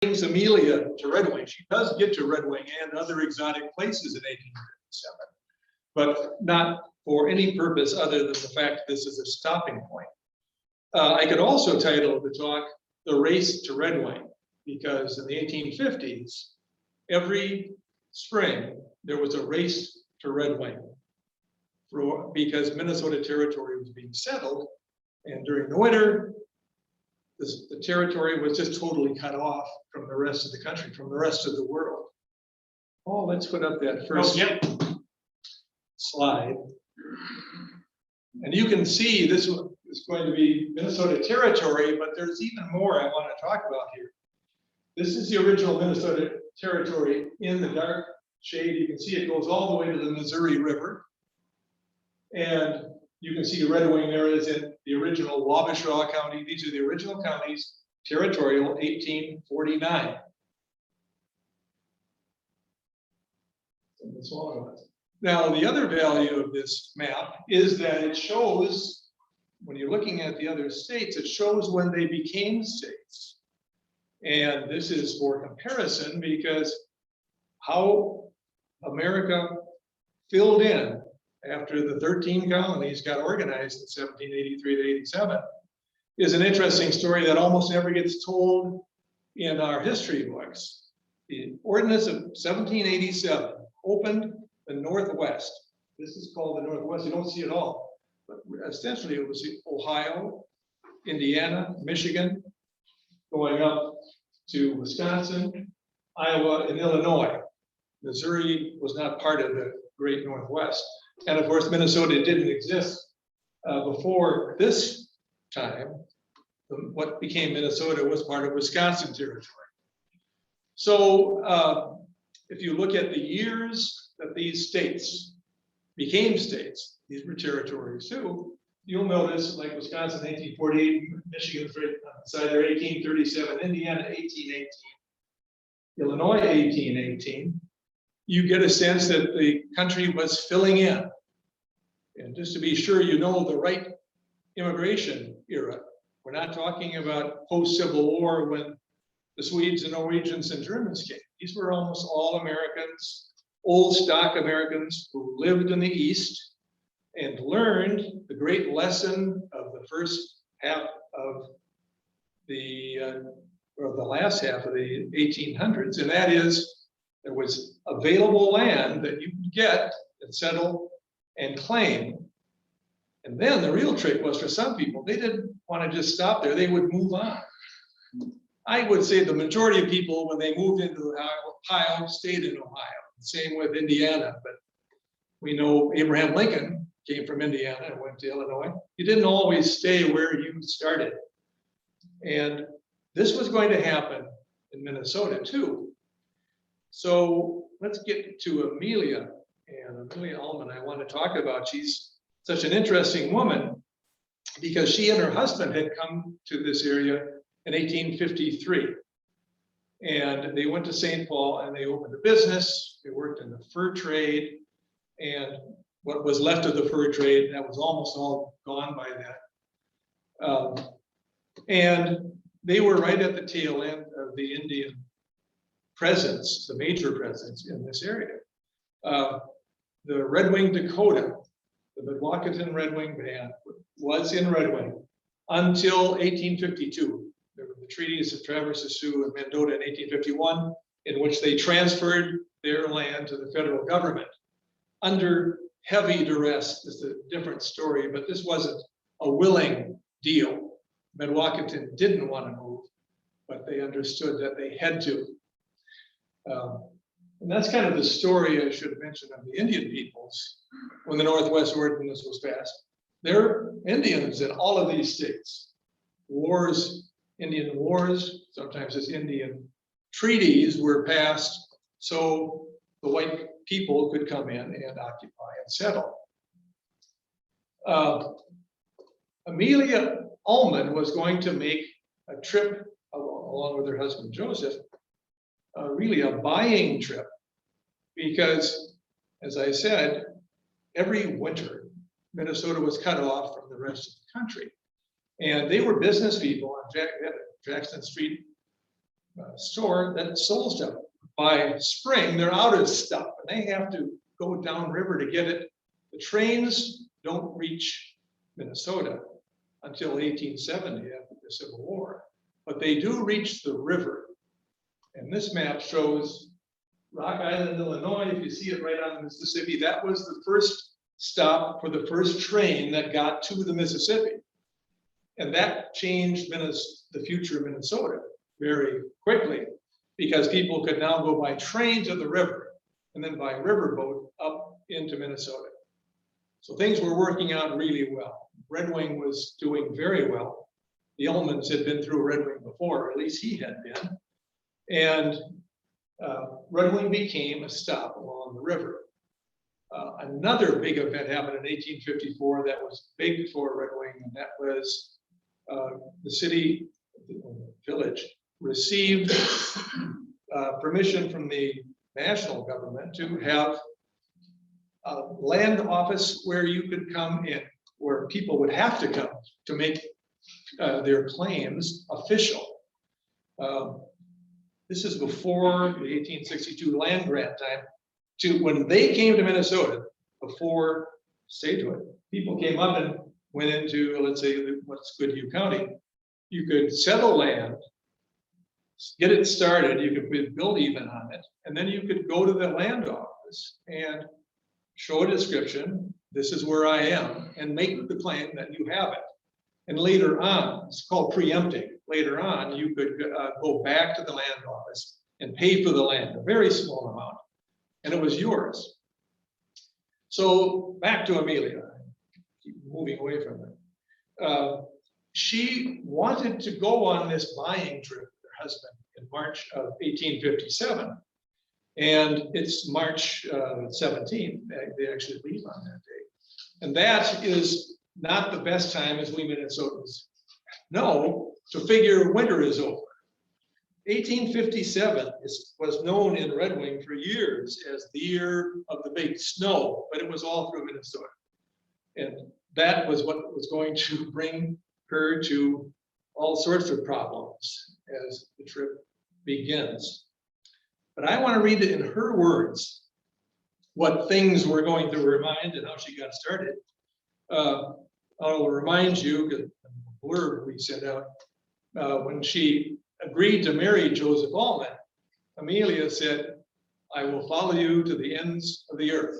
brings Amelia to Redwing. She does get to Redwing and other exotic places in 1857, but not for any purpose other than the fact this is a stopping point. I could also title the talk "The Race to Redwing," because in the 1850s, every spring there was a race to Redwing because Minnesota Territory was being settled, and during the winter, the territory was just totally cut off from the rest of the country, from the rest of the world. Oh, let's put up that first slide. And you can see this is going to be Minnesota Territory, but there's even more I want to talk about here. This is the original Minnesota Territory in the dark shade. You can see it goes all the way to the Missouri River. And you can see Redwing there is in the original Wabasha County. These are the original counties, territorial 1849. Now, the other value of this map is that it shows, when you're looking at the other states, it shows when they became states. And this is for comparison because how America filled in after the 13 colonies got organized in 1783 to 87 is an interesting story that almost never gets told in our history books. The Ordinance of 1787 opened the Northwest. This is called the Northwest. You don't see it all, but essentially it was Ohio, Indiana, Michigan, going up to Wisconsin, Iowa, and Illinois. Missouri was not part of the Great Northwest. And of course, Minnesota didn't exist before this time. What became Minnesota was part of Wisconsin territory. So if you look at the years that these states became states, these were territories too, you'll notice like Wisconsin 1848, Michigan's right on the side there, 1837, Indiana 1818, Illinois 1818. You get a sense that the country was filling in. And just to be sure you know the right immigration era, we're not talking about post-Civil War when the Swedes and Norwegians and Germans came. These were almost all Americans, old stock Americans who lived in the East and learned the great lesson of the first half of the, or the last half of the 1800s, and that is there was available land that you could get and settle and claim. And then the real trick was for some people, they didn't want to just stop there, they would move on. I would say the majority of people, when they moved into Ohio, stayed in Ohio. Same with Indiana, but we know Abraham Lincoln came from Indiana and went to Illinois. You didn't always stay where you started. And this was going to happen in Minnesota too. So let's get to Amelia. And Amelia Ullmann, I want to talk about. She's such an interesting woman because she and her husband had come to this area in 1853. And they went to St. Paul and they opened a business. They worked in the fur trade. And what was left of the fur trade, that was almost all gone by then. And they were right at the tail end of the Indian presence, the major presence in this area. The Redwing Dakota, the Walkington Redwing Band, was in Redwing until 1852. There were the treaties of Traverse des Sioux and Mendota in 1851, in which they transferred their land to the federal government under heavy duress. It's a different story, but this wasn't a willing deal. Walkington didn't want to move, but they understood that they had to. And that's kind of the story, I should mention, of the Indian peoples when the Northwest Ordinance was passed. They're Indians in all of these states. Wars, Indian wars, sometimes it's Indian treaties were passed so the white people could come in and occupy and settle. Amelia Ullmann was going to make a trip along with her husband Joseph, really a buying trip, because as I said, every winter Minnesota was cut off from the rest of the country. And they were business people on Jackson Street. store that sold stuff. By spring, they're out of stuff, and they have to go downriver to get it. The trains don't reach Minnesota until 1870 after the Civil War, but they do reach the river. And this map shows Rock Island, Illinois. If you see it right on the Mississippi, that was the first stop for the first train that got to the Mississippi. And that changed the future of Minnesota very quickly, because people could now go by train to the river and then by riverboat up into Minnesota. So things were working out really well. Redwing was doing very well. The Ullmans had been through Redwing before, or at least he had been. And Redwing became a stop along the river. Another big event happened in 1854 that was big for Redwing, and that was the city, the village, received permission from the national government to have a land office where you could come in, where people would have to come to make their claims official. This is before the 1862 land grant time. When they came to Minnesota, before statehood, people came up and went into, let's say, what's Goodhue County. You could settle land, get it started, you could build even on it, and then you could go to the land office and show a description, this is where I am, and make the claim that you have it. And later on, it's called preempting. Later on, you could go back to the land office and pay for the land, a very small amount, and it was yours. So back to Amelia, keep moving away from it. She wanted to go on this buying trip with her husband in March of 1857. And it's March 17th, they actually leave on that day. And that is not the best time, as we Minnesotans know, to figure winter is over. 1857 was known in Redwing for years as the year of the big snow, but it was all through Minnesota. And that was what was going to bring her to all sorts of problems as the trip begins. But I want to read it in her words, what things were going to remind and how she got started. I'll remind you, the blurb we sent out, when she agreed to marry Joseph Ullmann, Amelia said, I will follow you to the ends of the earth.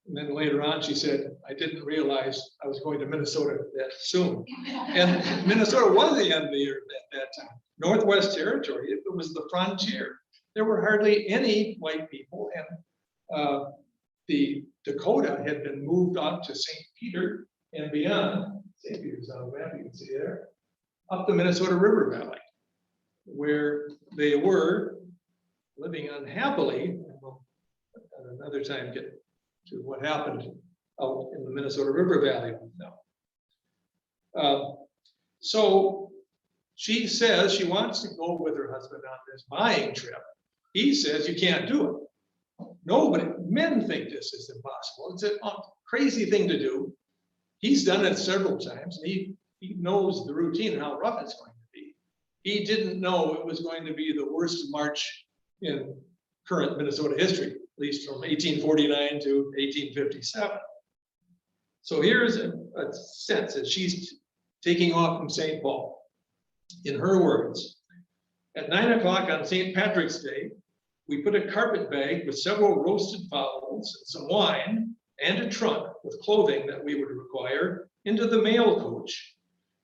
And then later on, she said, I didn't realize I was going to Minnesota that soon. And Minnesota was the end of the earth at that time. Northwest Territory, it was the frontier. There were hardly any white people, and the Dakota had been moved up to St. Peter and beyond. St. Peter's on the map, you can see there, up the Minnesota River Valley, where they were living unhappily. And we'll at another time get to what happened out in the Minnesota River Valley now. So she says she wants to go with her husband on this buying trip. He says you can't do it. Nobody, men think this is impossible. It's a crazy thing to do. He's done it several times, and he knows the routine and how rough it's going to be. He didn't know it was going to be the worst march in current Minnesota history, at least from 1849 to 1857. So here's a sense that she's taking off from St. Paul. In her words, at 9 o'clock on St. Patrick's Day, we put a carpet bag with several roasted fowls, some wine, and a trunk with clothing that we would require into the mail coach.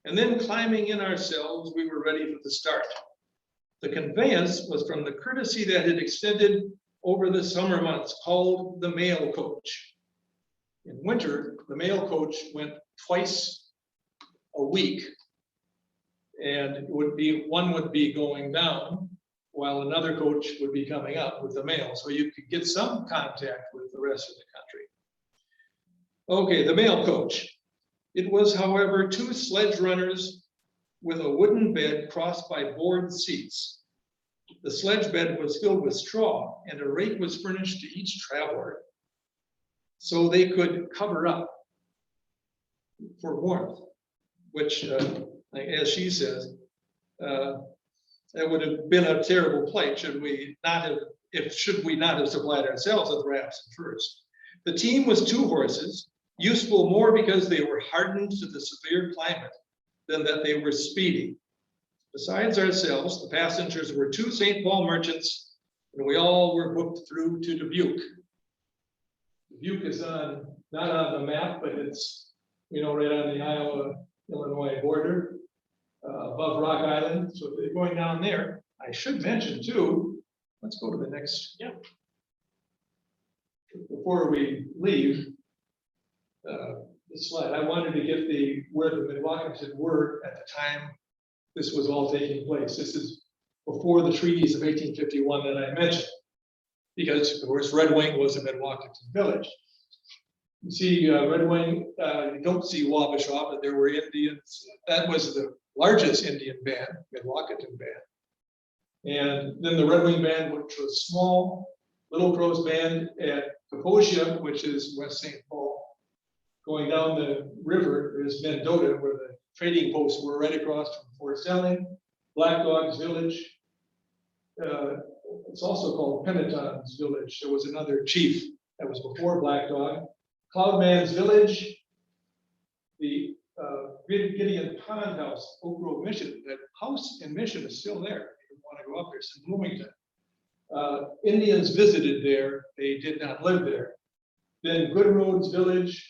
And then climbing in ourselves, we were ready for the start. The conveyance was from the courtesy that had extended over the summer months, called the mail coach. In winter, the mail coach went twice a week, and one would be going down while another coach would be coming up with the mail. So you could get some contact with the rest of the country. Okay, the mail coach. It was, however, 2 sledge runners with a wooden bed crossed by board seats. The sledge bed was filled with straw, and a rake was furnished to each traveler so they could cover up for warmth, which, as she says, That would have been a terrible plight should we not have supplied ourselves with rafts at first. The team was 2 horses, useful more because they were hardened to the severe climate than that they were speedy. Besides ourselves, the passengers were 2 St. Paul merchants, and we all were booked through to Dubuque. Dubuque is not on the map, but it's, right on the Iowa-Illinois border, above Rock Island. So if they're going down there, I should mention too, let's go to the next, before we leave the slide, I wanted to get where the Walkington were at the time this was all taking place. This is before the treaties of 1851 that I mentioned, because of course Redwing was a Walkington village. You see Redwing, you don't see Wabasha, but there were Indians. That was the largest Indian band, Walkington Band. And then the Redwing Band, which was small. Little Crow's Band at Kaposia, which is West St. Paul. Going down the river is Mendota, where the trading posts were right across from Fort Snelling. Black Dog's Village. It's also called Pennaton's Village. There was another chief that was before Black Dog. Cloudman's Village. The Gideon Pond House, Oak Grove, Mission. That house in Mission is still there. If you want to go up there, it's in Bloomington. Indians visited there. They did not live there. Then Good Roads Village.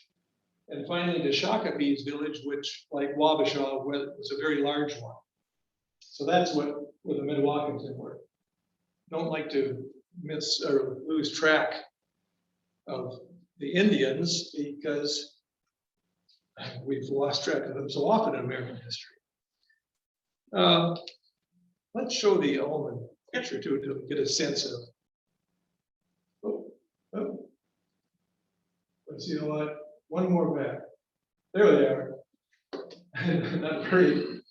And finally, the Shakopee's village, which, like Wabasha, was a very large one. So that's where the Mid-Walkington were. Don't like to miss or lose track of the Indians because we've lost track of them so often in American history. Let's show the Ullmann picture to get a sense of. Let's see what. One more back. There they are. Not very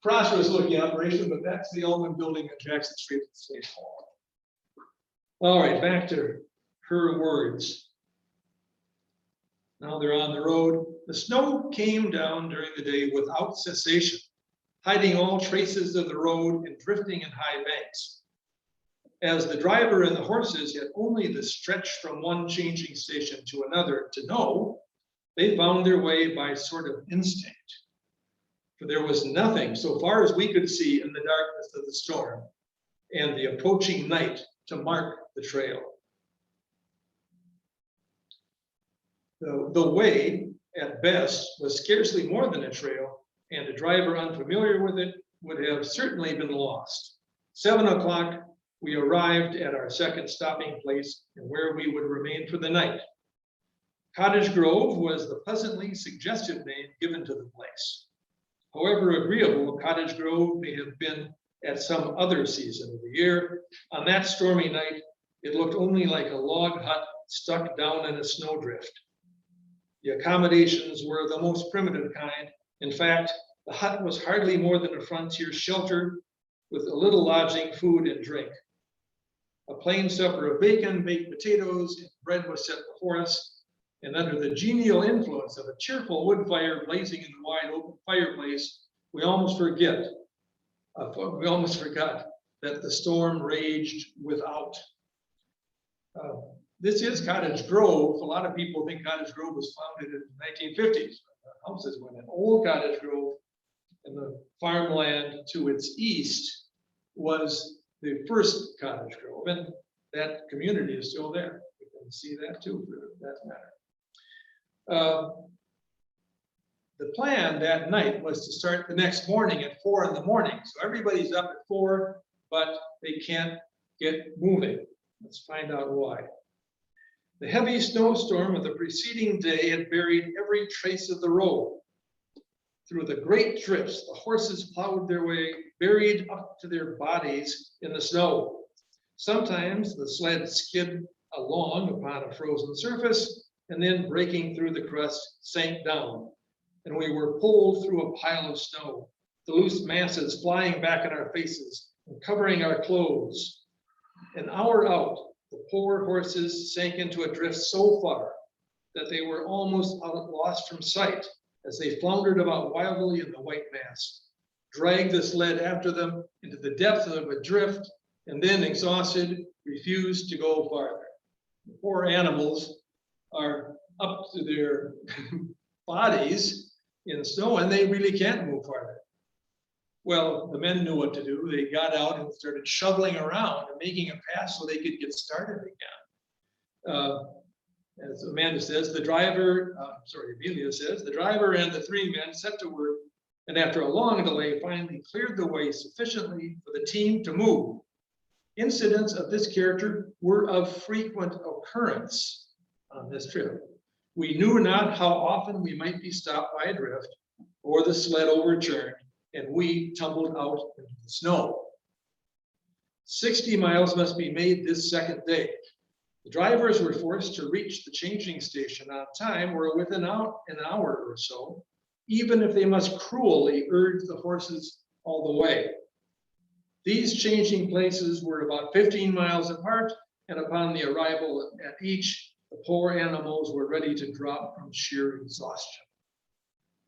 prosperous looking operation, but that's the Ullmann building at Jackson Street at St. Paul. All right, back to her words. Now they're on the road. The snow came down during the day without cessation, hiding all traces of the road and drifting in high banks. As the driver and the horses had only the stretch from one changing station to another to know, they found their way by sort of instinct. For there was nothing, so far as we could see, in the darkness of the storm and the approaching night to mark the trail. The way, at best, was scarcely more than a trail, and a driver unfamiliar with it would have certainly been lost. 7 o'clock, we arrived at our second stopping place, and where we would remain for the night. Cottage Grove was the pleasantly suggestive name given to the place. However agreeable Cottage Grove may have been at some other season of the year, on that stormy night, it looked only like a log hut stuck down in a snowdrift. The accommodations were the most primitive kind. In fact, the hut was hardly more than a frontier shelter with a little lodging, food, and drink. A plain supper of bacon, baked potatoes, and bread was set before us, and under the genial influence of a cheerful wood fire blazing in the wide open fireplace, we almost forgot that the storm raged without. This is Cottage Grove. A lot of people think Cottage Grove was founded in the 1950s. The houses went in. Old Cottage Grove, and the farmland to its east was the first Cottage Grove, and that community is still there. You can see that too, for that matter. The plan that night was to start the next morning at 4 in the morning. So everybody's up at 4, but they can't get moving. Let's find out why. The heavy snowstorm of the preceding day had buried every trace of the road. Through the great drifts, the horses plowed their way, buried up to their bodies in the snow. Sometimes the sled skid along upon a frozen surface, and then breaking through the crust, sank down. And we were pulled through a pile of snow, the loose masses flying back in our faces and covering our clothes. An hour out, the poor horses sank into a drift so far that they were almost lost from sight as they floundered about wildly in the white mass. dragged the sled after them into the depths of a drift, and then, exhausted, refused to go farther. The poor animals are up to their bodies in the snow, and they really can't move farther. Well, the men knew what to do. They got out and started shoveling around and making a path so they could get started again. As Amanda says, Amelia says, the driver and the three men set to work, and after a long delay, finally cleared the way sufficiently for the team to move. Incidents of this character were of frequent occurrence on this trip. We knew not how often we might be stopped by a drift or the sled overturned, and we tumbled out into the snow. 60 miles must be made this second day. The drivers were forced to reach the changing station on time or within an hour or so, even if they must cruelly urge the horses all the way. These changing places were about 15 miles apart, and upon the arrival at each, the poor animals were ready to drop from sheer exhaustion.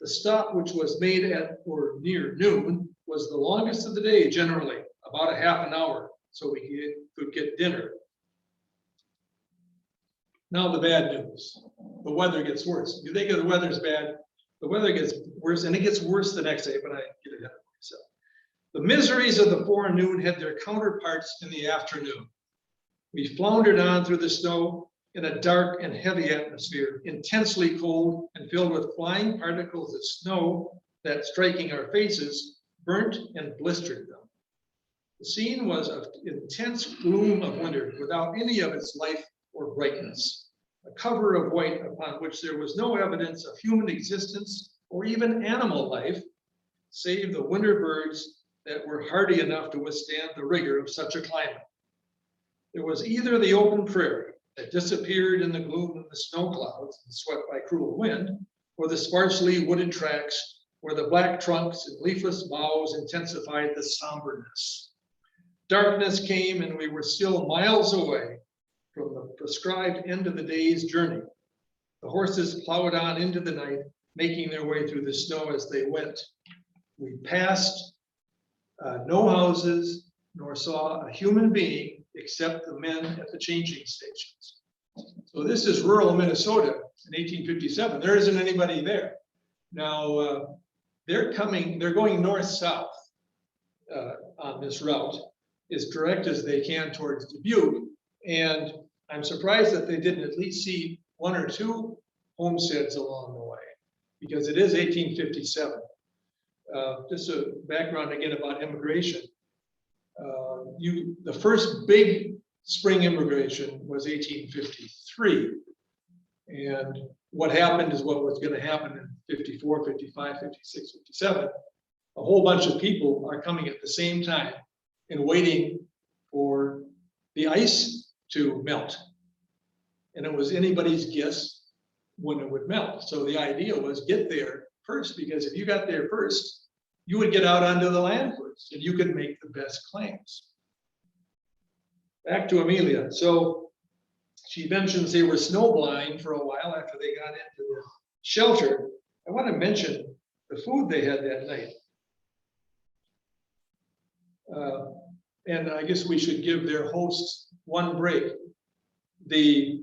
The stop, which was made at or near noon, was the longest of the day generally, about a half an hour, so we could get dinner. Now the bad news. The weather gets worse. You think the weather's bad, the weather gets worse, and it gets worse the next day, but I get ahead of myself. The miseries of the forenoon had their counterparts in the afternoon. We floundered on through the snow in a dark and heavy atmosphere, intensely cold and filled with flying particles of snow that, striking our faces, burnt and blistered them. The scene was of intense gloom of winter without any of its life or brightness, a cover of white upon which there was no evidence of human existence or even animal life, save the winter birds that were hardy enough to withstand the rigor of such a climate. There was either the open prairie that disappeared in the gloom of the snow clouds and swept by cruel wind, or the sparsely wooded tracts where the black trunks and leafless boughs intensified the somberness. Darkness came, and we were still miles away from the prescribed end of the day's journey. The horses plowed on into the night, making their way through the snow as they went. We passed no houses, nor saw a human being except the men at the changing stations. So this is rural Minnesota in 1857. There isn't anybody there. Now, they're going north-south on this route, as direct as they can towards Dubuque. And I'm surprised that they didn't at least see one or two homesteads along the way, because it is 1857. Just a background again about immigration. The first big spring immigration was 1853. And what happened is what was going to happen in 54, 55, 56, 57. A whole bunch of people are coming at the same time and waiting for the ice to melt. And it was anybody's guess when it would melt. So the idea was get there first, because if you got there first, you would get out onto the land first and you could make the best claims. Back to Amelia. So she mentions they were snowblind for a while after they got into the shelter. I want to mention the food they had that night. And I guess we should give their hosts one break. The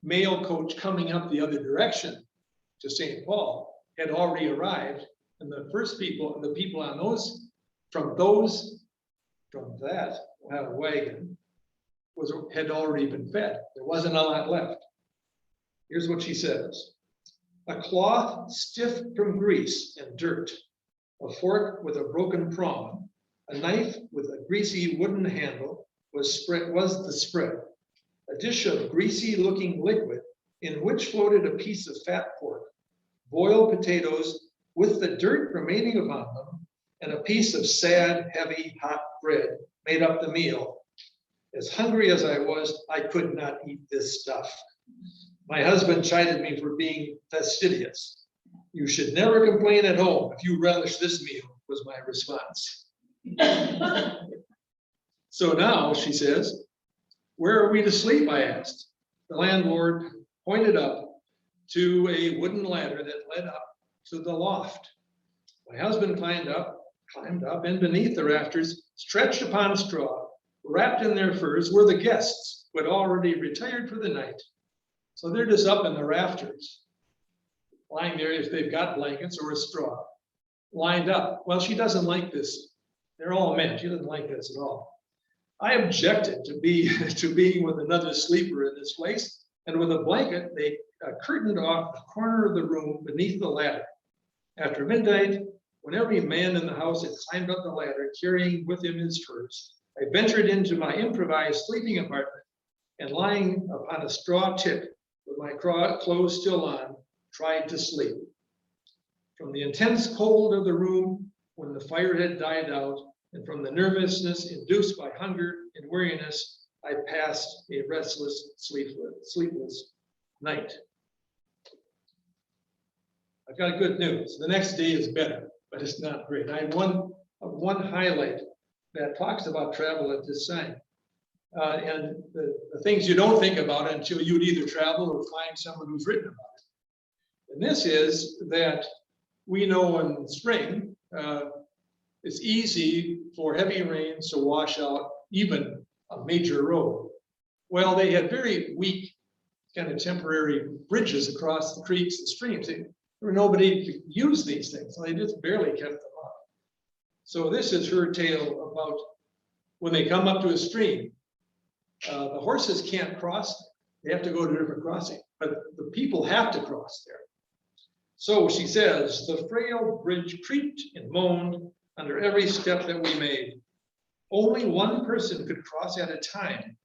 mail coach coming up the other direction to St. Paul had already arrived, and the first people, the people on from that wagon had already been fed. There wasn't a lot left. Here's what she says: a cloth stiff from grease and dirt, a fork with a broken prong, a knife with a greasy wooden handle was the spread. A dish of greasy-looking liquid in which floated a piece of fat pork, boiled potatoes with the dirt remaining upon them, and a piece of sad, heavy, hot bread made up the meal. As hungry as I was, I could not eat this stuff. My husband chided me for being fastidious. You should never complain at home if you relish this meal, was my response. So now, she says, where are we to sleep, I asked. The landlord pointed up to a wooden ladder that led up to the loft. My husband climbed up, climbed up, and beneath the rafters, stretched upon straw, wrapped in their furs, were the guests who had already retired for the night. So they're just up in the rafters, lying there if they've got blankets or a straw, lined up. Well, she doesn't like this. They're all men. She doesn't like this at all. I objected to being with another sleeper in this place, and with a blanket, they curtained off the corner of the room beneath the ladder. After midnight, when every man in the house had climbed up the ladder, carrying with him his furs, I ventured into my improvised sleeping apartment, and lying upon a straw tip with my clothes still on, tried to sleep. From the intense cold of the room when the fire had died out, and from the nervousness induced by hunger and weariness, I passed a restless, sleepless night. I've got good news. The next day is better, but it's not great. I have one highlight that talks about travel at this time. And the things you don't think about until you'd either travel or find someone who's written about it. And this is that we know in spring, it's easy for heavy rains to wash out even a major road. Well, they had very weak kind of temporary bridges across the creeks and streams. There were nobody to use these things, so they just barely kept them up. So this is her tale about when they come up to a stream. The horses can't cross. They have to go to a different crossing, but the people have to cross there. So she says, the frail bridge creaked and moaned under every step that we made. Only one person could cross at a time,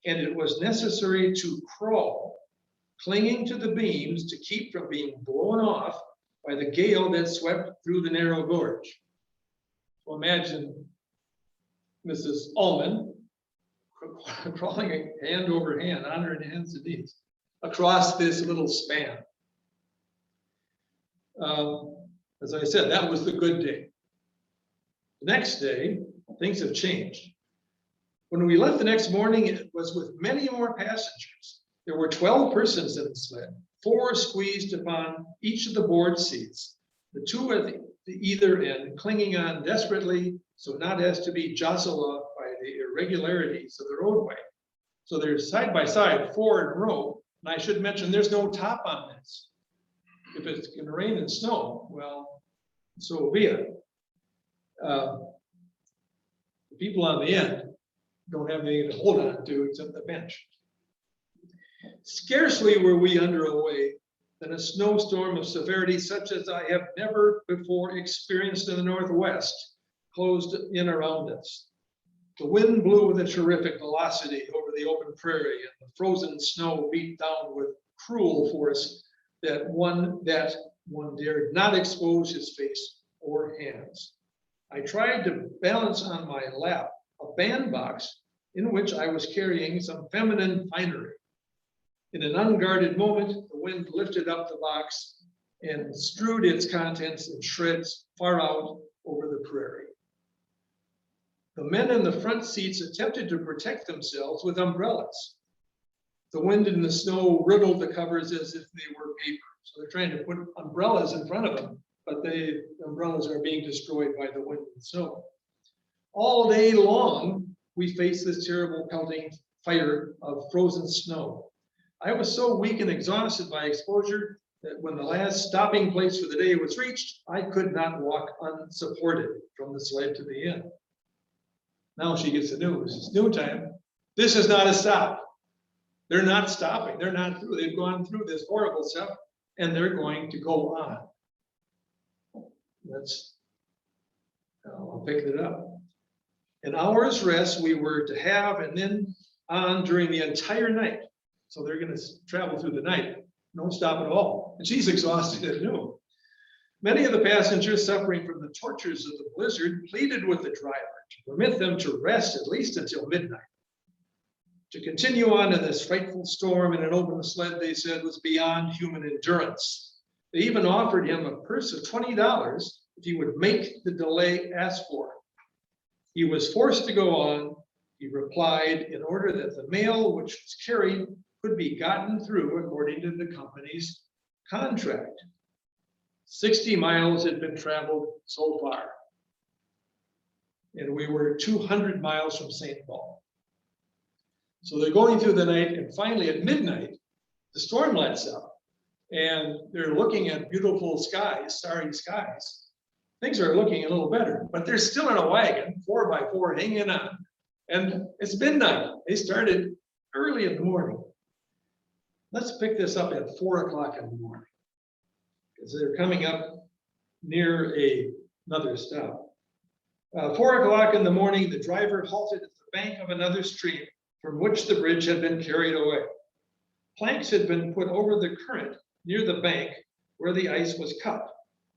and it was necessary to crawl, clinging to the beams to keep from being blown off by the gale that swept through the narrow gorge. So imagine Mrs. Ullmann crawling hand over hand, on her hands and knees, across this little span. As I said, that was the good day. The next day, things have changed. When we left the next morning, it was with many more passengers. There were 12 persons in the sled, 4 squeezed upon each of the board seats, the 2 at the either end clinging on desperately so not as to be jostled off by the irregularities of the roadway. So they're side by side, 4 in a row, and I should mention there's no top on this. If it's going to rain and snow, well, so be it. The people on the end don't have anything to hold on to except the bench. Scarcely were we underway than a snowstorm of severity such as I have never before experienced in the Northwest closed in around us. The wind blew with a terrific velocity over the open prairie, and the frozen snow beat down with cruel force that one dared not expose his face or hands. I tried to balance on my lap a bandbox in which I was carrying some feminine finery. In an unguarded moment, the wind lifted up the box and strewed its contents in shreds far out over the prairie. The men in the front seats attempted to protect themselves with umbrellas. The wind and the snow riddled the covers as if they were paper. So they're trying to put umbrellas in front of them, but the umbrellas are being destroyed by the wind and snow. All day long, we faced this terrible pelting fire of frozen snow. I was so weak and exhausted by exposure that when the last stopping place for the day was reached, I could not walk unsupported from the sled to the inn. Now she gets the news. It's noontime. This is not a stop. They're not stopping. They're not through. They've gone through this horrible stuff, and they're going to go on. I'll pick it up. An hour's rest we were to have, and then on during the entire night. So they're going to travel through the night. No stop at all. And she's exhausted at noon. Many of the passengers suffering from the tortures of the blizzard pleaded with the driver to permit them to rest at least until midnight. To continue on in this frightful storm in an open sled, they said, was beyond human endurance. They even offered him a purse of $20 if he would make the delay asked for. He was forced to go on. He replied, in order that the mail which was carried could be gotten through according to the company's contract. 60 miles had been traveled so far. and we were 200 miles from St. Paul. So they're going through the night, and finally at midnight, the storm lets up, and they're looking at beautiful skies, starry skies. Things are looking a little better, but they're still in a wagon, 4x4, hanging on. And it's midnight. They started early in the morning. Let's pick this up at 4 o'clock in the morning, because they're coming up near another stop. 4 o'clock in the morning, the driver halted at the bank of another stream from which the bridge had been carried away. Planks had been put over the current near the bank where the ice was cut,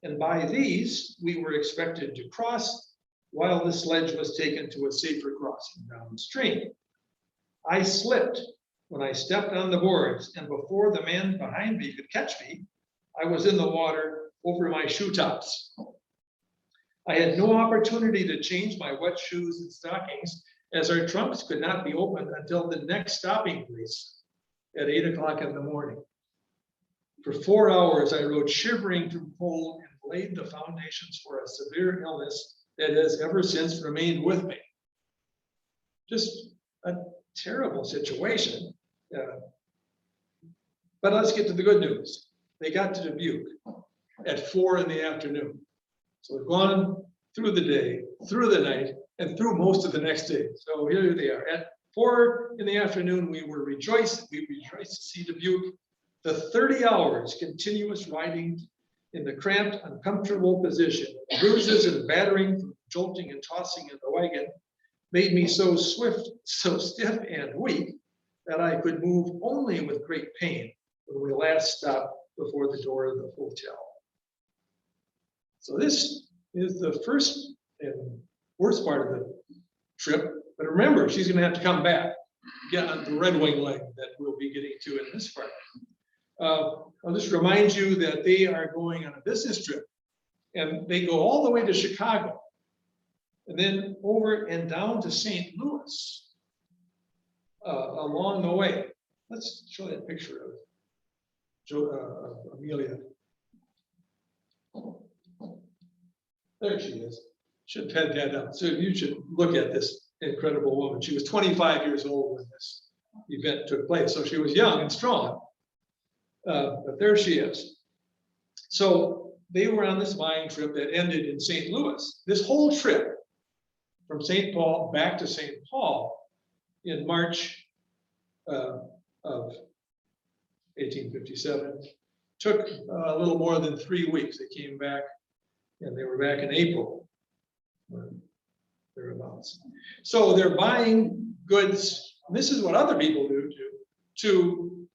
and by these we were expected to cross while the sledge was taken to a safer crossing downstream. I slipped when I stepped on the boards, and before the man behind me could catch me, I was in the water over my shoe tops. I had no opportunity to change my wet shoes and stockings, as our trunks could not be opened until the next stopping place at 8 o'clock in the morning. For 4 hours, I rode shivering through cold and laid the foundations for a severe illness that has ever since remained with me. Just a terrible situation. But let's get to the good news. They got to Dubuque at 4 in the afternoon. So we've gone through the day, through the night, and through most of the next day. So here they are. At 4 in the afternoon, we rejoiced to see Dubuque. The 30 hours continuous riding in the cramped, uncomfortable position, bruises and battering from jolting and tossing in the wagon, made me so swift, so stiff and weak that I could move only with great pain when we last stopped before the door of the hotel. So this is the first and worst part of the trip. But remember, she's going to have to come back, get on the Redwing leg that we'll be getting to in this part. I'll just remind you that they are going on a business trip, and they go all the way to Chicago, and then over and down to St. Louis along the way. Let's show that picture of Amelia. There she is. Should have had that up. So you should look at this incredible woman. She was 25 years old when this event took place. So she was young and strong. But there she is. So they were on this buying trip that ended in St. Louis. This whole trip from St. Paul back to St. Paul in March of 1857 took a little more than 3 weeks. They came back, and they were back in April, thereabouts. So they're buying goods. This is what other people do to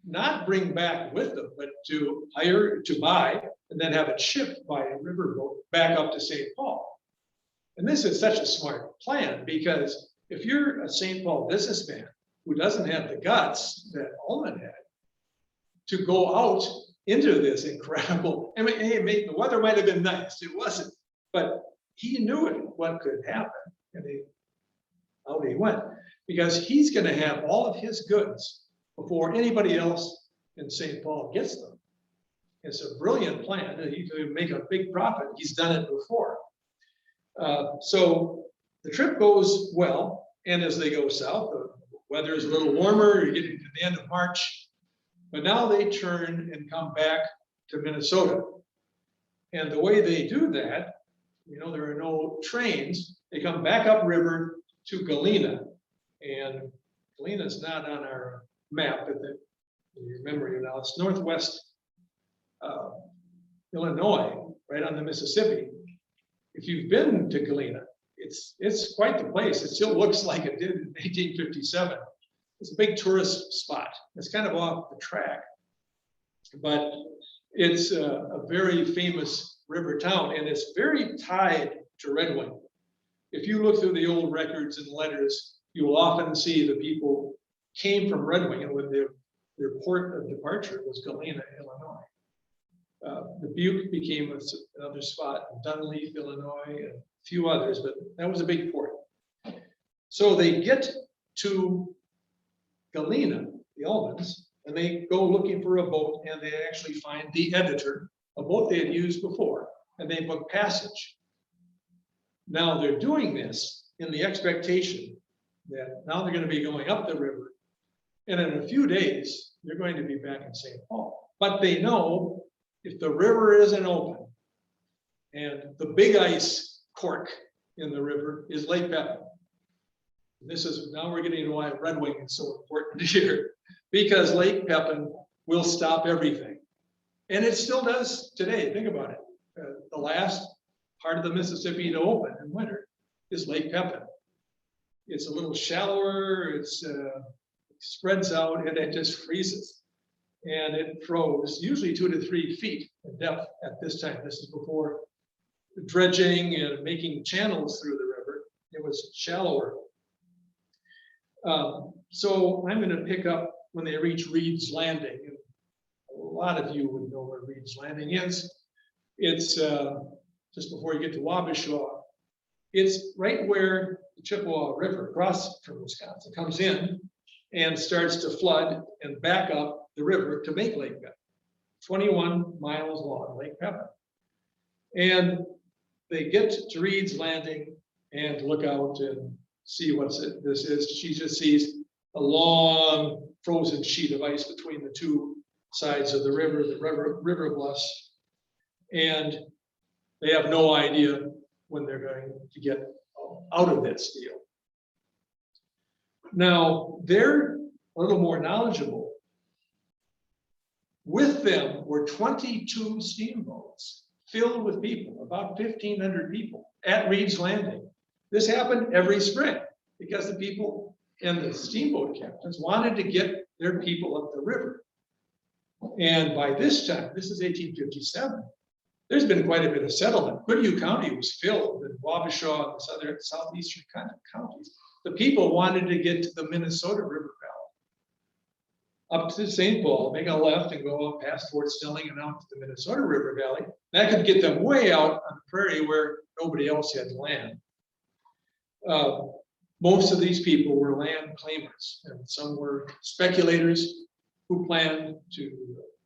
not bring back with them, but to hire, to buy, and then have it shipped by a riverboat back up to St. Paul. And this is such a smart plan, because if you're a St. Paul businessman who doesn't have the guts that Ullmann had to go out into this incredible, I mean, the weather might have been nice, it wasn't, but he knew what could happen, and out he went, because he's going to have all of his goods before anybody else in St. Paul gets them. It's a brilliant plan. He could make a big profit. He's done it before. So the trip goes well, and as they go south, the weather is a little warmer. You're getting to the end of March, but now they turn and come back to Minnesota. And the way they do that, there are no trains. They come back upriver to Galena, and Galena is not on our map, but you remember, it's northwest Illinois, right on the Mississippi. If you've been to Galena, it's quite the place. It still looks like it did in 1857. It's a big tourist spot. It's kind of off the track, but it's a very famous river town, and it's very tied to Redwing. If you look through the old records and letters, you will often see the people came from Redwing, and when their port of departure was Galena, Illinois. Dubuque became another spot, Dunleaf, Illinois, and a few others, but that was a big port. So they get to Galena, the Ullmans, and they go looking for a boat, and they actually find the editor, a boat they had used before, and they book passage. Now they're doing this in the expectation that now they're going to be going up the river, and in a few days, they're going to be back in St. Paul. But they know if the river isn't open, and the big ice cork in the river is Lake Pepin. This is, now we're getting to why Redwing is so important here, because Lake Pepin will stop everything. And it still does today, think about it. The last part of the Mississippi to open in winter is Lake Pepin. It's a little shallower, it spreads out, and it just freezes. And it froze usually 2 to 3 feet in depth at this time. This is before dredging and making channels through the river. It was shallower. So I'm going to pick up when they reach Reed's Landing. And a lot of you would know where Reed's Landing is. It's just before you get to Wabasha. It's right where the Chippewa River, across from Wisconsin, comes in and starts to flood and back up the river to make Lake Pepin. 21 miles long, Lake Pepin. And they get to Reed's Landing and look out and see what this is. She just sees a long frozen sheet of ice between the two sides of the river bluffs. And they have no idea when they're going to get out of this deal. Now, they're a little more knowledgeable. With them were 22 steamboats filled with people, about 1,500 people at Reed's Landing. This happened every spring because the people and the steamboat captains wanted to get their people up the river. And by this time, this is 1857, there's been quite a bit of settlement. Goodhue County was filled, and Wabasha and other southeastern counties. The people wanted to get to the Minnesota River Valley, up to St. Paul, make a left and go up past Fort Snelling and out to the Minnesota River Valley. That could get them way out on the prairie where nobody else had land. Most of these people were land claimers, and some were speculators who planned to,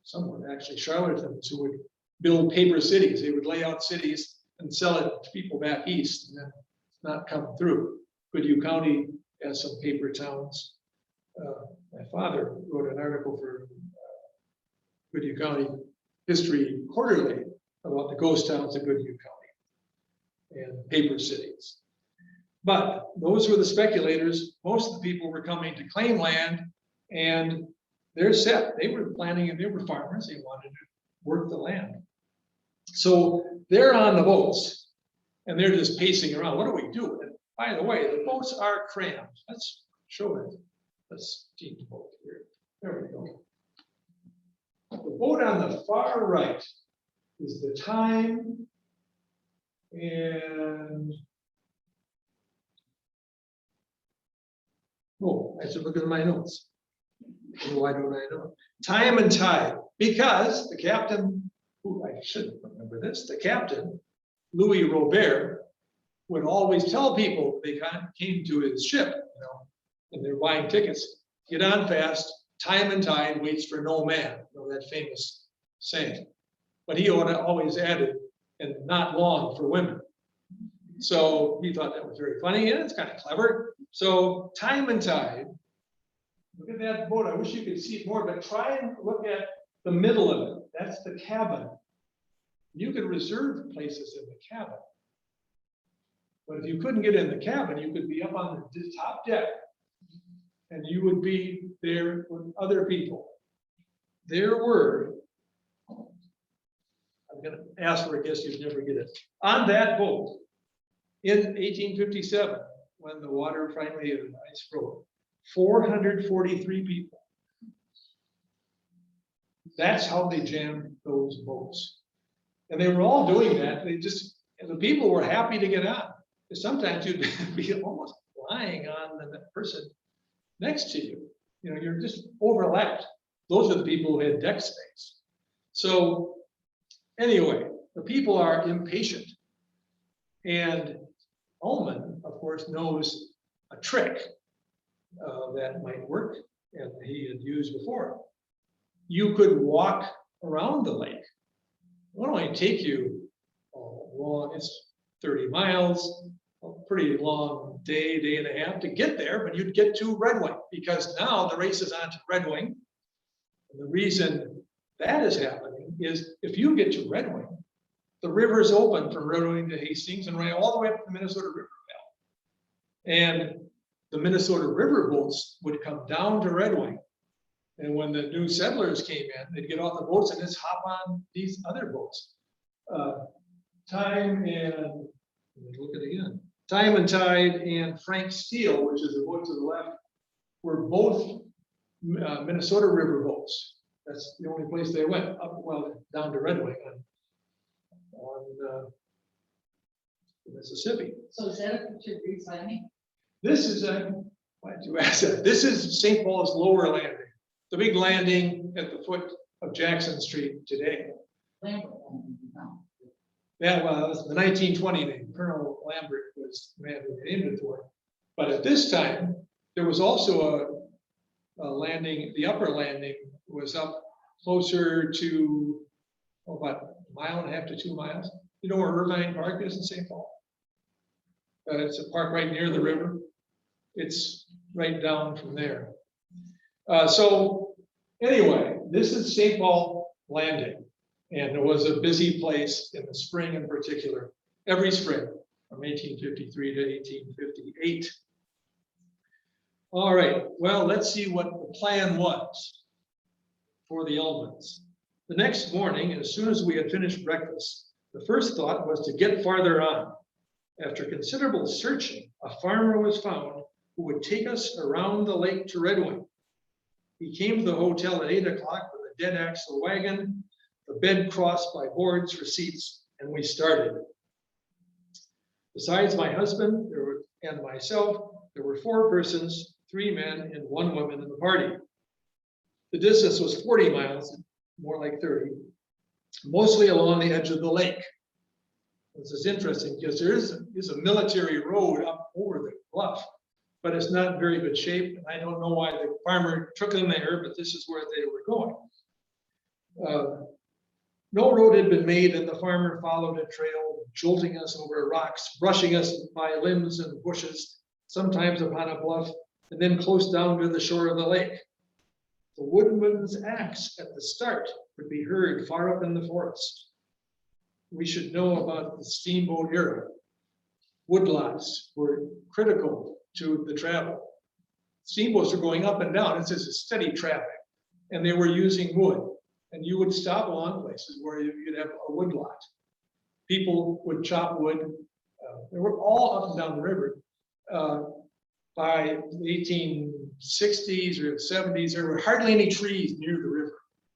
some were actually charlatans who would build paper cities. They would lay out cities and sell it to people back east and then not come through. Goodhue County has some paper towns. My father wrote an article for Goodhue County History Quarterly about the ghost towns of Goodhue County and paper cities. But those were the speculators. Most of the people were coming to claim land, and they're set. They were planning, and they were farmers. They wanted to work the land. So they're on the boats, and they're just pacing around. What do we do? And by the way, the boats are crammed. Let's show it. Let's steam boat here. There we go. The boat on the far right is the time, and oh, I should look at my notes. Why don't I know? Time and tide, because the captain, who I should remember this, the captain, Louis Robert, would always tell people they came to his ship, you know, and they're buying tickets, get on fast, time and tide waits for no man, you know, that famous saying. But he always added, and not long for women. So he thought that was very funny, and it's kind of clever. So time and tide, look at that boat. I wish you could see it more, but try and look at the middle of it. That's the cabin. You could reserve places in the cabin. But if you couldn't get in the cabin, you could be up on the top deck, and you would be there with other people. There were, I'm going to ask for a guess you'd never get it. On that boat in 1857, when the water finally and the ice broke, 443 people. That's how they jammed those boats. And they were all doing that. They just, and the people were happy to get on. Sometimes you'd be almost lying on the person next to you. You know, you're just overlapped. Those are the people who had deck space. So anyway, the people are impatient. And Ullmann, of course, knows a trick that might work, and he had used before. You could walk around the lake. It would only take you long, it's 30 miles, a pretty long day, day and a half to get there, but you'd get to Redwing because now the race is on to Redwing. And the reason that is happening is if you get to Redwing, the river is open from Redwing to Hastings and right all the way up to the Minnesota River Valley. And the Minnesota River boats would come down to Redwing. And when the new settlers came in, they'd get off the boats and just hop on these other boats. Time and, look at it again. Time and Tide and Frank Steele, which is the boat to the left, were both Minnesota River boats. That's the only place they went, up, well, down to Redwing on the Mississippi. So is that a picture of Reed's Landing? This is why did you ask that? This is St. Paul's lower landing, the big landing at the foot of Jackson Street today. Lambert Landing, no. Yeah, well, it was the 1920 name. Colonel Lambert was the man who named it for it. But at this time, there was also a landing, the upper landing was up closer to, about a mile and a half to 2 miles. You know where Irvine Park is in St. Paul? It's a park right near the river. It's right down from there. So anyway, this is St. Paul Landing. And it was a busy place in the spring in particular, every spring from 1853 to 1858. All right, well, let's see what the plan was for the Ullmans. The next morning, as soon as we had finished breakfast, the first thought was to get farther on. After considerable searching, a farmer was found who would take us around the lake to Redwing. He came to the hotel at 8 o'clock with a dead axle wagon, the bed crossed by boards for seats, and we started. Besides my husband and myself, there were 4 persons, 3 men and 1 woman in the party. The distance was 40 miles, more like 30, mostly along the edge of the lake. This is interesting because there is a military road up over the bluff, but it's not in very good shape. And I don't know why the farmer took them there, but this is where they were going. No road had been made, and the farmer followed a trail, jolting us over rocks, brushing us by limbs and bushes, sometimes upon a bluff, and then close down to the shore of the lake. The woodman's axe at the start would be heard far up in the forest. We should know about the steamboat era. Woodlots were critical to the travel. Steamboats were going up and down. It's just a steady traffic, and they were using wood. And you would stop along places where you'd have a woodlot. People would chop wood. They were all up and down the river. By the 1860s or 70s, there were hardly any trees near the river,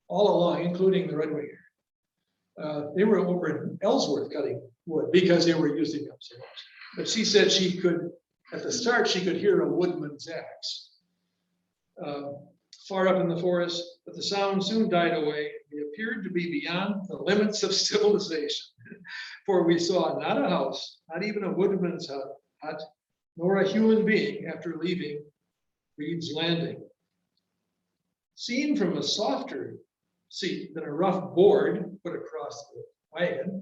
all along, including the Redwing area. They were over in Ellsworth cutting wood because they were using up so much. But she said she could, at the start, she could hear a woodman's axe. Far up in the forest, but the sound soon died away. We appeared to be beyond the limits of civilization, for we saw not a house, not even a woodman's hut, nor a human being after leaving Reed's Landing. Seen from a softer seat than a rough board put across the wagon,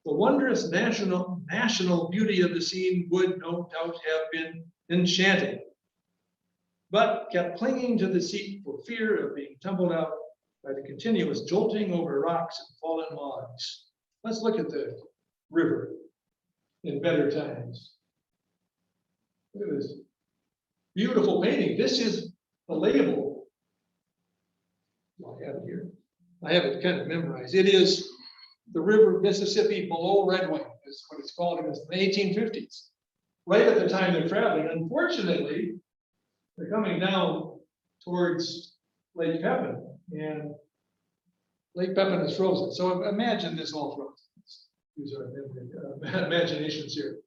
the wondrous national beauty of the scene would no doubt have been enchanting, but kept clinging to the seat for fear of being tumbled out by the continuous jolting over rocks and fallen logs. Let's look at the river in better times. Look at this beautiful painting. This is the label. I have it here. I have it kind of memorized. It is the river Mississippi below Redwing, is what it's called in the 1850s. Right at the time they're traveling. Unfortunately, they're coming down towards Lake Pepin, and Lake Pepin is frozen. So imagine this all frozen. These are imaginations here.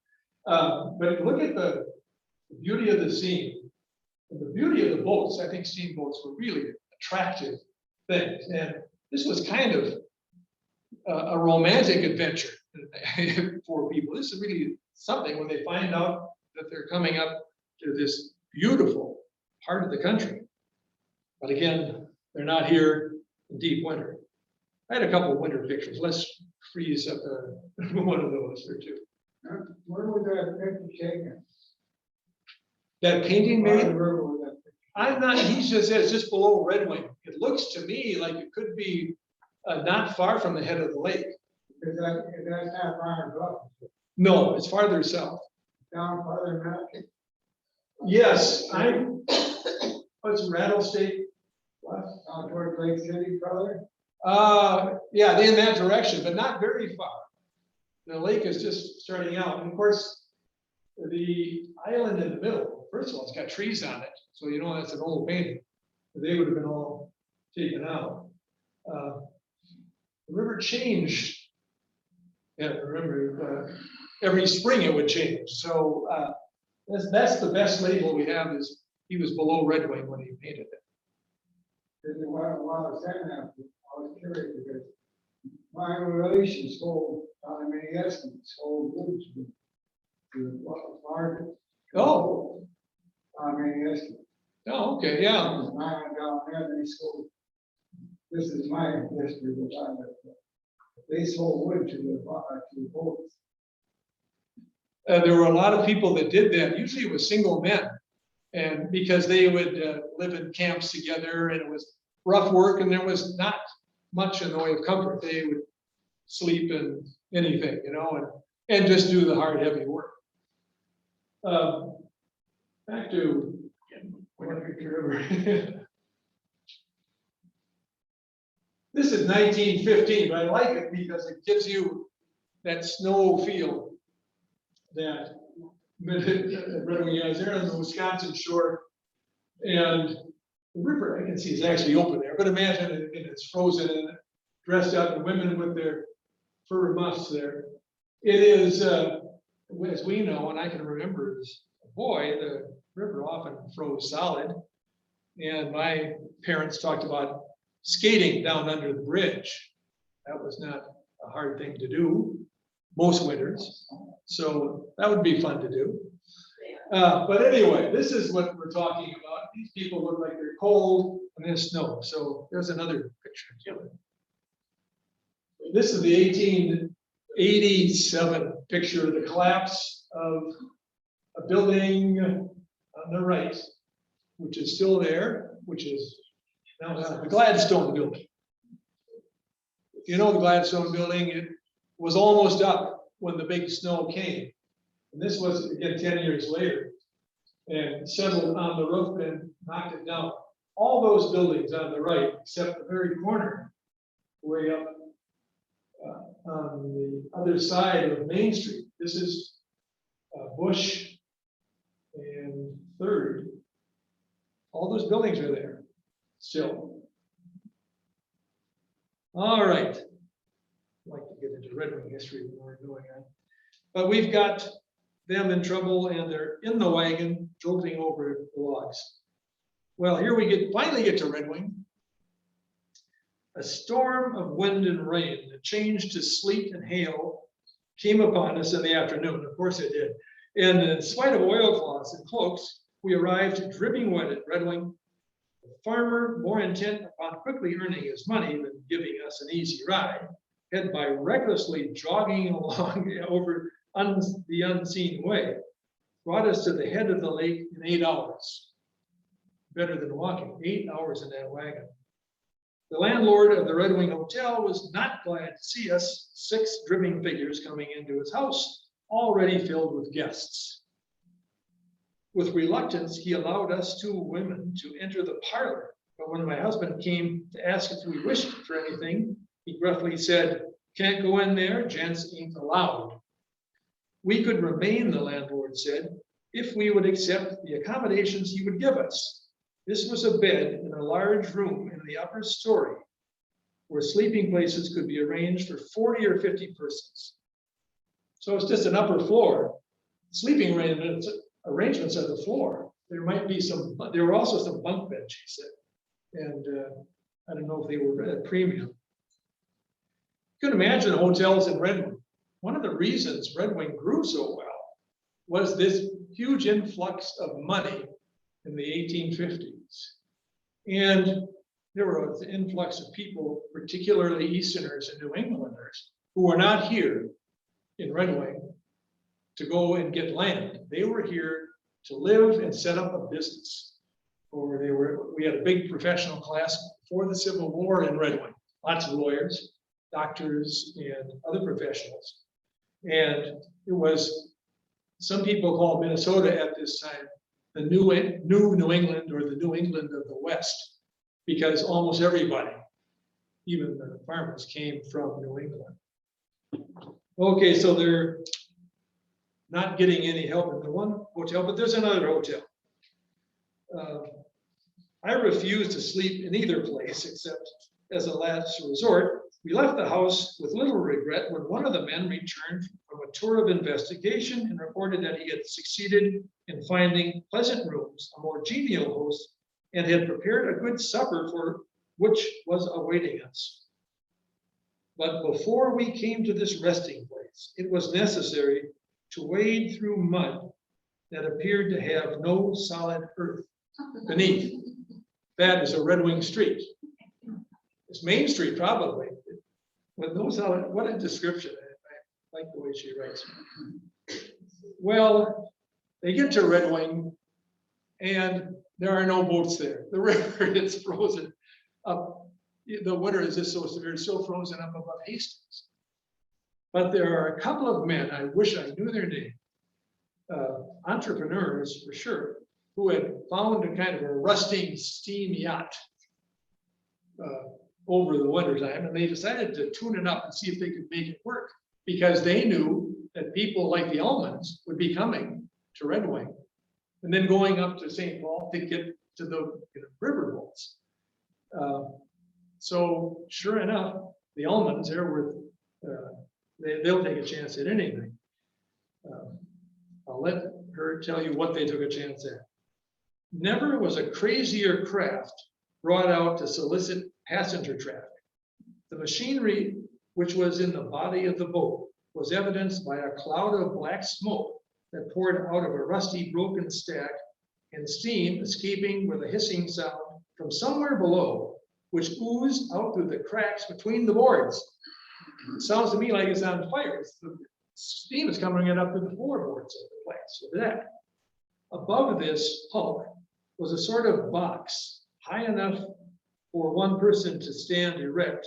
But look at the beauty of the scene. And the beauty of the boats. I think steamboats were really attractive things. And this was kind of a romantic adventure for people. This is really something when they find out that they're coming up to this beautiful part of the country. But again, they're not here in deep winter. I had a couple of winter pictures. Let's freeze up one of those or two. Where was that picture taken? That painting made, Where was that picture? I'm not, he just says just below Redwing. It looks to me like it could be not far from the head of the lake. Is that's not Iron Bluff, No, it's farther south. down farther than that? Yes, I'm, what's Rattlesnake? West, out toward Lake City, brother? Yeah, in that direction, but not very far. The lake is just starting out. And of course, the island in the middle, first of all, it's got trees on it. So you know that's an old painting. They would have been all taken out. The river changed. Yeah, remember, every spring it would change. So that's the best label we have is he was below Redwing when he painted it. While I was saying that, I was curious because my relation sold, many estimates, sold woods to market. Oh. Many estimates. Oh, okay, yeah. Mine down there, they sold, this is my history, which I, they sold wood to the boats. There were a lot of people that did that. Usually it was single men. And because they would live in camps together and it was rough work and there was not much in the way of comfort. They would sleep in anything, you know, and just do the hard, heavy work. Back to this is 1915, but I like it because it gives you that snow feel that Redwing is there on the Wisconsin shore, and the river I can see is actually open there. But imagine it's frozen and dressed up, and women with their fur muffs there. It is, as we know, and I can remember as a boy, the river often froze solid, and my parents talked about skating down under the bridge. That was not a hard thing to do most winters, so that would be fun to do. But anyway, this is what we're talking about. These people look like they're cold and there's snow. So there's another picture. This is the 1887 picture, the collapse of a building on the right, which is still there, which is now the Gladstone building. If you know the Gladstone building, it was almost up when the big snow came. And this was, again, 10 years later, and settled on the roof and knocked it down. All those buildings on the right, except the very corner, way up on the other side of Main Street. This is Bush and Third. All those buildings are there still. All right. I'd like to get into Redwing history when we're doing that. But we've got them in trouble and they're in the wagon jolting over the logs. Well, here we finally get to Redwing. A storm of wind and rain that changed to sleet and hail came upon us in the afternoon. Of course it did. And in spite of oilcloths and cloaks, we arrived dripping wet at Redwing. The farmer, more intent upon quickly earning his money than giving us an easy ride, had by recklessly jogging along over the unseen way, brought us to the head of the lake in 8 hours. Better than walking, 8 hours in that wagon. The landlord of the Redwing Hotel was not glad to see us, 6 dripping figures coming into his house, already filled with guests. With reluctance, he allowed us 2 women to enter the parlor, but when my husband came to ask if we wished for anything, he gruffly said, "Can't go in there, gents ain't allowed." We could remain, the landlord said, if we would accept the accommodations he would give us. This was a bed in a large room in the upper story, where sleeping places could be arranged for 40 or 50 persons. So it's just an upper floor. Sleeping arrangements at the floor. There were also some bunk beds, she said. And I don't know if they were at premium. You can imagine hotels in Redwing. One of the reasons Redwing grew so well was this huge influx of money in the 1850s. And there was an influx of people, particularly Easterners and New Englanders, who were not here in Redwing, to go and get land. They were here to live and set up a business. Or we had a big professional class before the Civil War in Redwing, lots of lawyers, doctors, and other professionals. And it was, some people called Minnesota at this time the new New England, or the New England of the West, because almost everybody, even the farmers, came from New England. Okay, so they're not getting any help in the one hotel, but there's another hotel. I refused to sleep in either place except as a last resort. We left the house with little regret when one of the men returned from a tour of investigation and reported that he had succeeded in finding pleasant rooms, a more genial host, and had prepared a good supper for which was awaiting us. But before we came to this resting place, it was necessary to wade through mud that appeared to have no solid earth beneath. That is a Redwing Street. It's Main Street, probably. With no solid, what a description. I like the way she writes. Well, they get to Redwing and there are no boats there. The river is frozen up. The winter is just so severe, so frozen up above Hastings. But there are a couple of men, I wish I knew their name, entrepreneurs for sure, who had found a kind of a rusting steam yacht over the winter time, and they decided to tune it up and see if they could make it work, because they knew that people like the Ullmans would be coming to Redwing and then going up to St. Paul to get to the river boats. So sure enough, the Ullmans there were, they'll take a chance at anything. I'll let her tell you what they took a chance at. Never was a crazier craft brought out to solicit passenger traffic. The machinery which was in the body of the boat was evidenced by a cloud of black smoke that poured out of a rusty broken stack and steam escaping with a hissing sound from somewhere below, which oozed out through the cracks between the boards. It sounds to me like it's on fire. The steam is coming up to the floorboards of the place, of the deck. Above this hulk was a sort of box high enough for one person to stand erect,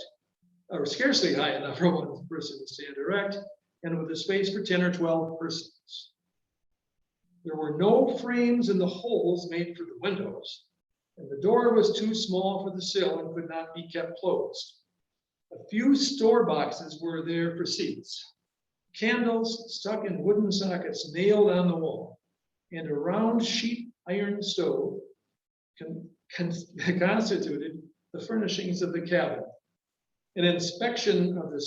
or scarcely high enough for one person to stand erect, and with a space for 10 or 12 persons. There were no frames in the holes made for the windows, and the door was too small for the sill and could not be kept closed. A few store boxes were there for seats, candles stuck in wooden sockets nailed on the wall, and a round sheet iron stove constituted the furnishings of the cabin. An inspector of the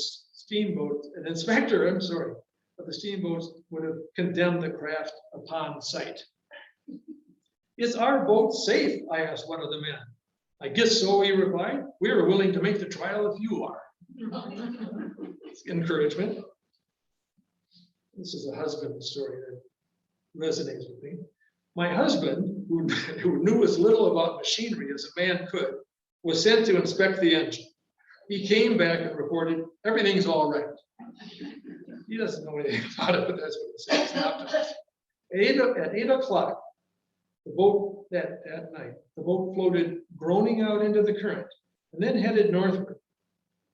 steamboats would have condemned the craft upon sight. Is our boat safe? I asked one of the men. I guess so, he replied. We are willing to make the trial if you are. Encouragement. This is a husband story that resonates with me. My husband, who knew as little about machinery as a man could, was sent to inspect the engine. He came back and reported, everything's all right. He doesn't know anything about it, but that's what he says. It's not to us. At 8 o'clock, the boat that night, the boat floated groaning out into the current and then headed northward.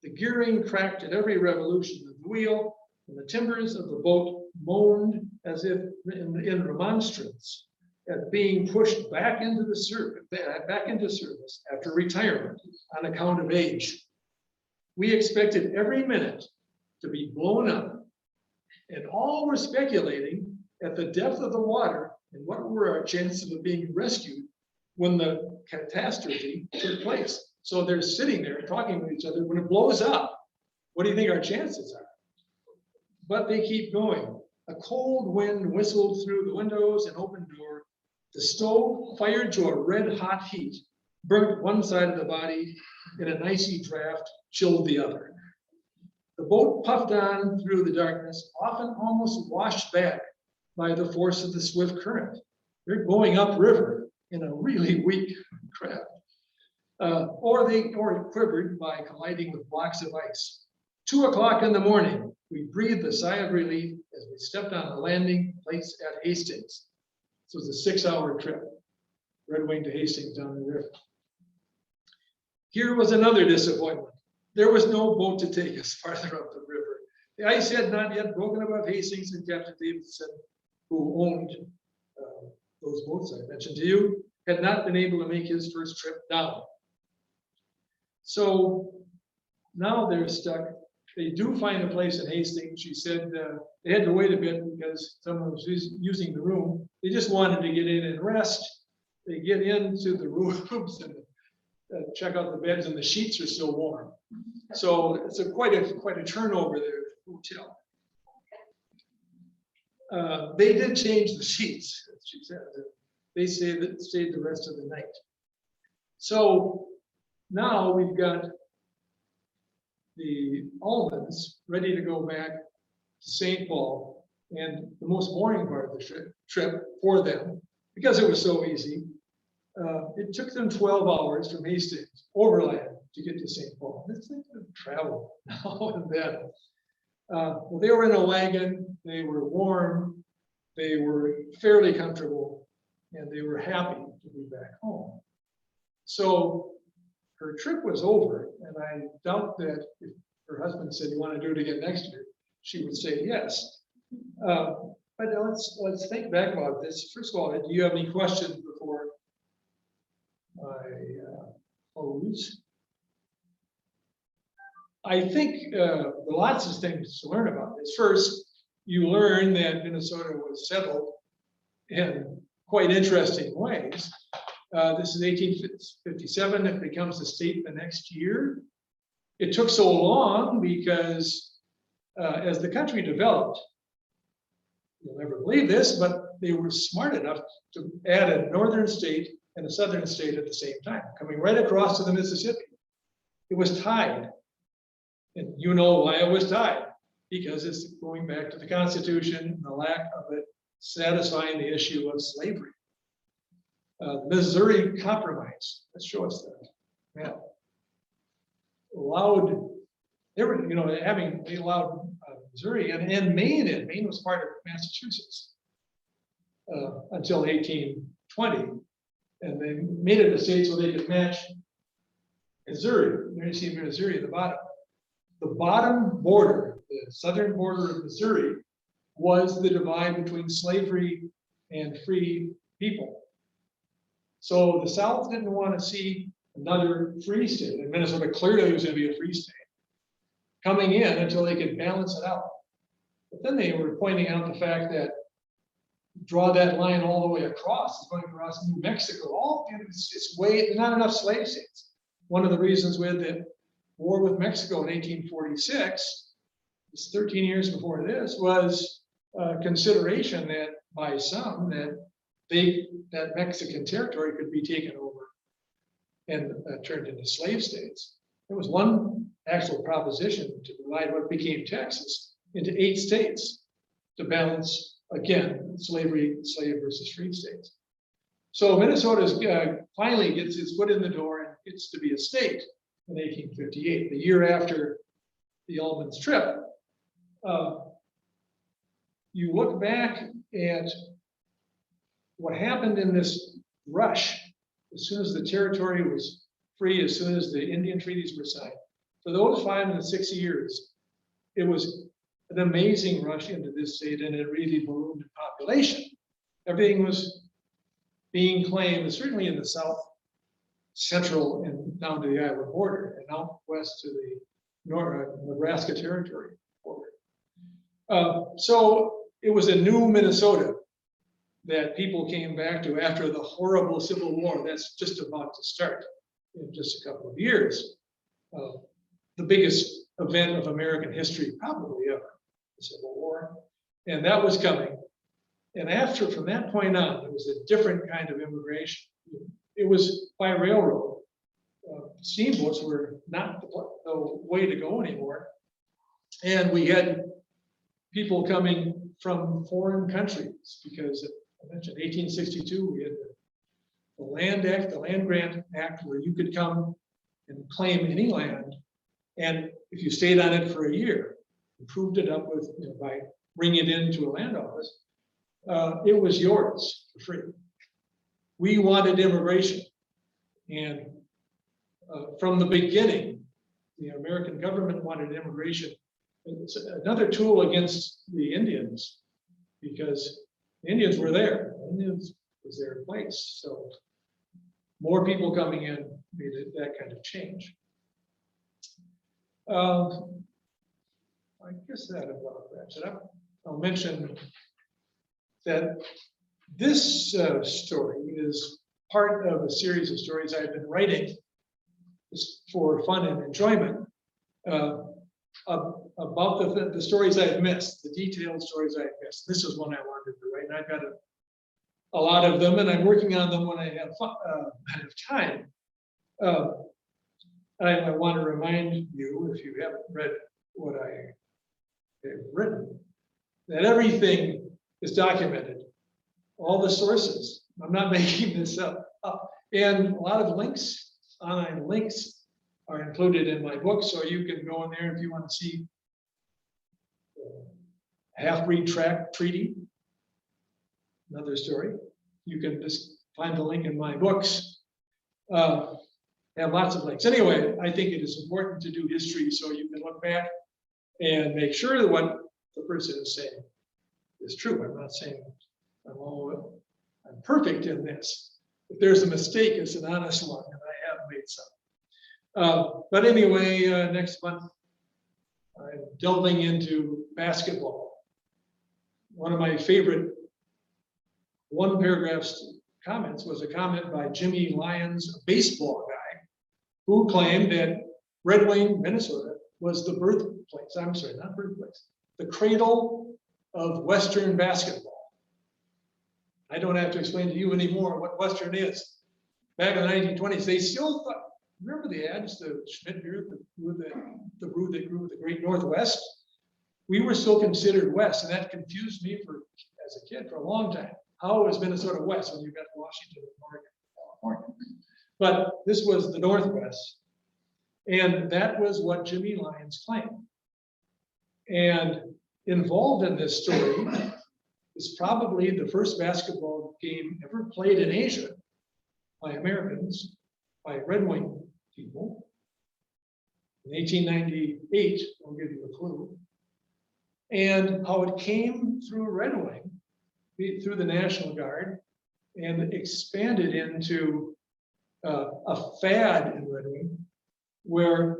The gearing cracked at every revolution of the wheel, and the timbers of the boat moaned as if in remonstrance at being pushed back into service after retirement on account of age. We expected every minute to be blown up, and all were speculating at the depth of the water and what were our chances of being rescued when the catastrophe took place. So they're sitting there talking with each other. When it blows up, what do you think our chances are? But they keep going. A cold wind whistled through the windows and open door. The stove, fired to a red hot heat, burnt one side of the body, and an icy draft chilled the other. The boat puffed on through the darkness, often almost washed back by the force of the swift current. They're going upriver in a really weak craft. Or it quivered by colliding with blocks of ice. 2 o'clock in the morning, we breathed a sigh of relief as we stepped on the landing place at Hastings. This was a 6-hour trip, Redwing to Hastings down the river. Here was another disappointment. There was no boat to take us farther up the river. The ice had not yet broken above Hastings, and Captain Davidson, who owned those boats I mentioned to you, had not been able to make his first trip down. So now they're stuck. They do find a place in Hastings. She said they had to wait a bit because someone was using the room. They just wanted to get in and rest. They get into the rooms and check out the beds, and the sheets are still warm. So it's quite a turnover there at the hotel. They did change the sheets, as she said. They stayed the rest of the night. So now we've got the Ullmans ready to go back to St. Paul, and the most boring part of the trip for them, because it was so easy, it took them 12 hours from Hastings overland to get to St. Paul. It's like travel now and then. Well, they were in a wagon, they were warm, they were fairly comfortable, and they were happy to be back home. So her trip was over, and I doubt that if her husband said, "You want to do it again next year?" she would say yes. But let's think back about this. First of all, do you have any questions before I pose? I think lots of things to learn about this. First, you learn that Minnesota was settled in quite interesting ways. This is 1857. It becomes a state the next year. It took so long because as the country developed, you'll never believe this, but they were smart enough to add a northern state and a southern state at the same time, coming right across to the Mississippi. It was tied. And you know why it was tied, because it's going back to the Constitution and the lack of it satisfying the issue of slavery. The Missouri Compromise, let's show us that. Yeah. Allowed, they were, they allowed Missouri and Maine in. Maine was part of Massachusetts until 1820. And they made it a state so they could match Missouri. There you see Missouri at the bottom. The bottom border, the southern border of Missouri, was the divide between slavery and free people. So the South didn't want to see another free state, and Minnesota clearly was going to be a free state, coming in until they could balance it out. But then they were pointing out the fact that draw that line all the way across, it's going across New Mexico. It's way, not enough slave states. One of the reasons we had the war with Mexico in 1846, it's 13 years before this, was consideration that by some that Mexican territory could be taken over and turned into slave states. There was one actual proposition to divide what became Texas into 8 states to balance, again, slave versus free states. So Minnesota finally gets its foot in the door and gets to be a state in 1858, the year after the Ullman's trip. You look back at what happened in this rush as soon as the territory was free, as soon as the Indian treaties were signed. For those 5 and 6 years, it was an amazing rush into this state, and it really ballooned in population. Everything was being claimed, certainly in the south central and down to the Iowa border, and out west to the Nebraska territory border. So it was a new Minnesota that people came back to after the horrible Civil War that's just about to start in just a couple of years. The biggest event of American history probably ever, the Civil War, and that was coming. And from that point on, it was a different kind of immigration. It was by railroad. Steamboats were not the way to go anymore. And we had people coming from foreign countries because I mentioned 1862, we had the Land Act, the Land Grant Act, where you could come and claim any land. And if you stayed on it for a year, improved it up with, by bringing it into a land office, it was yours for free. We wanted immigration. And from the beginning, the American government wanted immigration. It's another tool against the Indians, because the Indians were there. The Indians was their place. So more people coming in made it that kind of change. I guess that about wraps it up. I'll mention that this story is part of a series of stories I've been writing just for fun and enjoyment about the stories I've missed, the detailed stories I've missed. This is one I wanted to write, and I've got a lot of them, and I'm working on them when I have time. I want to remind you, if you haven't read what I have written, that everything is documented, all the sources. I'm not making this up. And a lot of links, online links, are included in my book, so you can go in there if you want to see half-breed track treaty, another story. You can just find the link in my books. Have lots of links. Anyway, I think it is important to do history so you can look back and make sure that what the person is saying is true. I'm not saying I'm perfect in this. If there's a mistake, it's an honest one, and I have made some. But anyway, next month, I'm delving into basketball. One of my favorite one-paragraph comments was a comment by Jimmy Lyons, a baseball guy, who claimed that Redwing, Minnesota, was the birthplace, I'm sorry, not birthplace, the cradle of Western basketball. I don't have to explain to you anymore what Western is. Back in the 1920s, they still thought, remember the ads, the Schmidt beer, the brew that grew the Great Northwest? We were still considered West, and that confused me as a kid for a long time. How is Minnesota West when you got Washington and Oregon, California? But this was the Northwest, and that was what Jimmy Lyons claimed. And involved in this story is probably the first basketball game ever played in Asia by Americans, by Redwing people. In 1898, I'll give you a clue. And how it came through Redwing, through the National Guard, and expanded into a fad in Redwing, where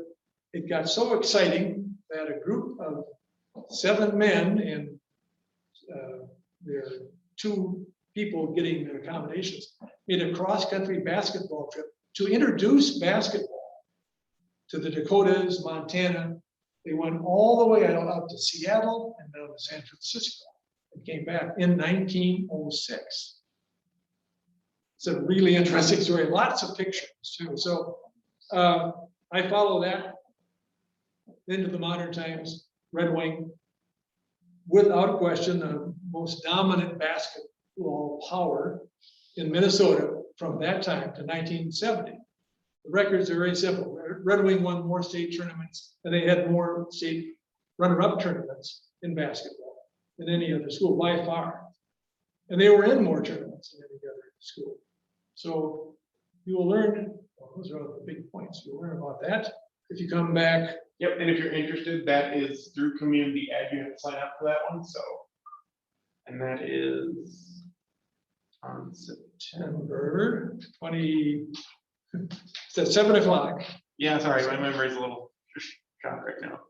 it got so exciting that a group of 7 men and their 2 people getting their accommodations made a cross-country basketball trip to introduce basketball to the Dakotas, Montana. They went all the way out to Seattle and down to San Francisco and came back in 1906. It's a really interesting story, lots of pictures too. So I follow that into the modern times. Redwing, without question, the most dominant basketball power in Minnesota from that time to 1970. The records are very simple. Redwing won more state tournaments, and they had more state runner-up tournaments in basketball than any other school by far. And they were in more tournaments than any other school. So you will learn, well, those are all the big points. You'll learn about that if you come back. Yep, and if you're interested, that is through Community Ed. You have to sign up for that one. So, and that is on September 20, it's at 7 o'clock. Yeah, sorry, my memory's a little shot right now.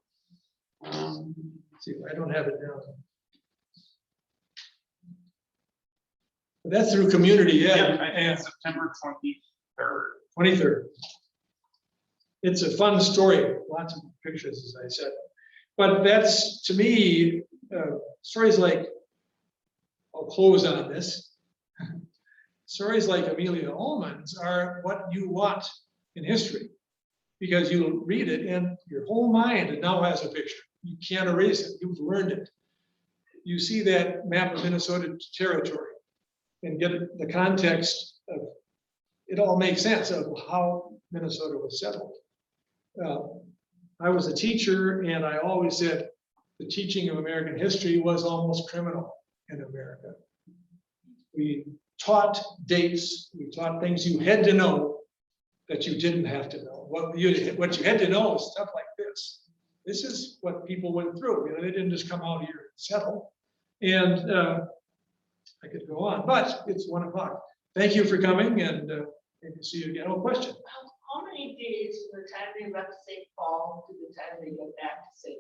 Let's see, I don't have it down. But that's through Community Ed. Yeah, I think it's September 23rd. 23rd. It's a fun story, lots of pictures, as I said. But that's, to me, stories like, I'll close on this. Stories like Amelia Ullmann's are what you want in history, because you read it and your whole mind now has a picture. You can't erase it, you've learned it. You see that map of Minnesota territory and get the context of, it all makes sense of how Minnesota was settled. I was a teacher, and I always said, the teaching of American history was almost criminal in America. We taught dates, we taught things you had to know that you didn't have to know. What you had to know is stuff like this. This is what people went through. You know, they didn't just come out here and settle. And I could go on, but it's 1 o'clock. Thank you for coming, and maybe see you again. Oh, question. How many days from the time they left St. Paul to the time they get back to St.